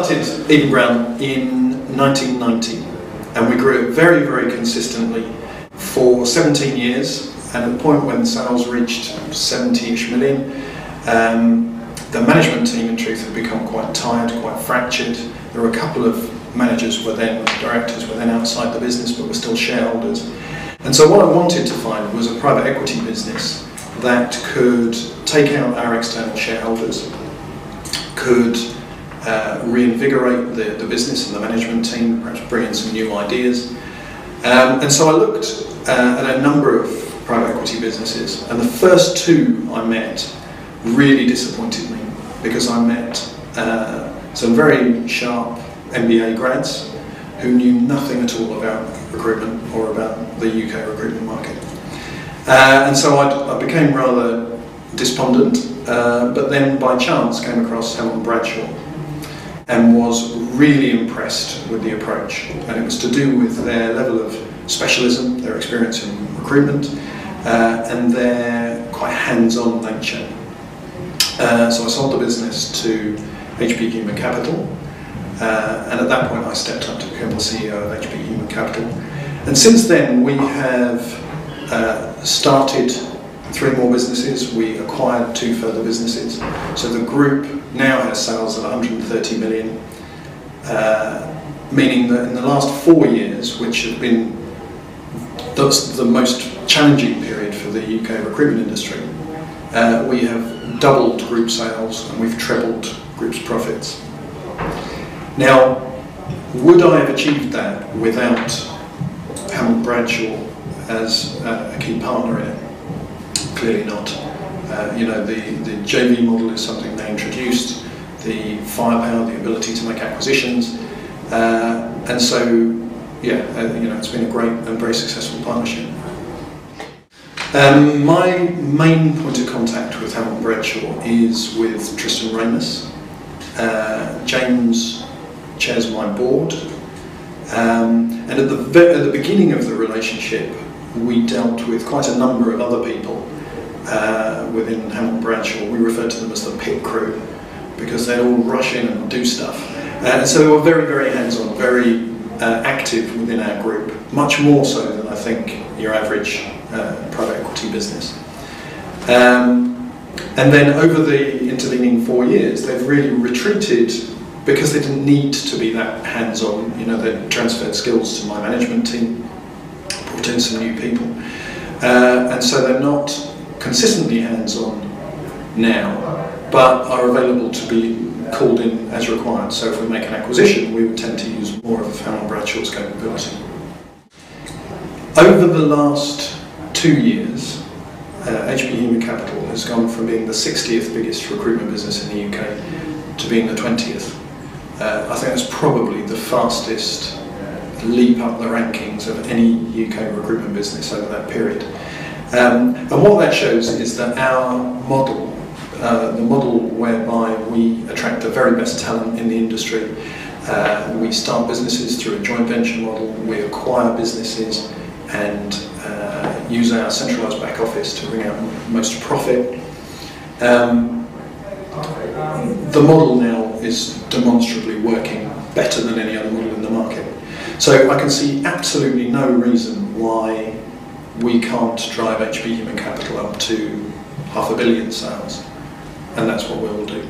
started Eden Brown in 1990, and we grew it very, very consistently for 17 years, and at the point when sales reached 70-ish million, the management team in truth had become quite tired, quite fractured. There were a couple of managers directors were then outside the business but were still shareholders. And so what I wanted to find was a private equity business that could take out our external shareholders, could reinvigorate the business and the management team, perhaps bring in some new ideas. And so I looked at a number of private equity businesses, and the first two I met really disappointed me, because I met some very sharp MBA grads who knew nothing at all about recruitment or about the UK recruitment market. And so I became rather despondent, but then by chance came across Hamilton Bradshaw and was really impressed with the approach. And it was to do with their level of specialism, their experience in recruitment, and their quite hands-on nature. So I sold the business to HP Human Capital, and at that point I stepped up to become the CEO of HP Human Capital. And since then we have started 3 more businesses. We acquired 2 further businesses. So the group now has sales of 130 million, meaning that in the last 4 years, which have been the most challenging period for the UK recruitment industry, we have doubled group sales and we've trebled group's profits. Now, would I have achieved that without Hamilton Bradshaw as a key partner in it? Clearly not. You know, the JV model is something they introduced, the firepower, the ability to make acquisitions, and so, yeah, you know, it's been a great and very successful partnership. My main point of contact with Hamilton Bradshaw is with Tristan Ramus. James chairs my board, and at the beginning of the relationship we dealt with quite a number of other people within Hamilton Bradshaw. We refer to them as the pit crew because they'd all rush in and do stuff. And so they were very, very hands-on, very active within our group, much more so than I think your average private equity business. And then over the intervening 4 years, they've really retreated because they didn't need to be that hands-on. You know, they transferred skills to my management team, brought in some new people, and so they're not consistently hands-on now, but are available to be called in as required. So if we make an acquisition, we would tend to use more of Hamilton Bradshaw's capability. Over the last 2 years, HP Human Capital has gone from being the 60th biggest recruitment business in the UK to being the 20th. I think that's probably the fastest leap up the rankings of any UK recruitment business over that period. And what that shows is that our model, the model whereby we attract the very best talent in the industry, we start businesses through a joint venture model, we acquire businesses and use our centralised back office to bring out most profit. The model now is demonstrably working better than any other model in the market. So I can see absolutely no reason why we can't drive HP Human Capital up to 500 million sales, and that's what we'll do.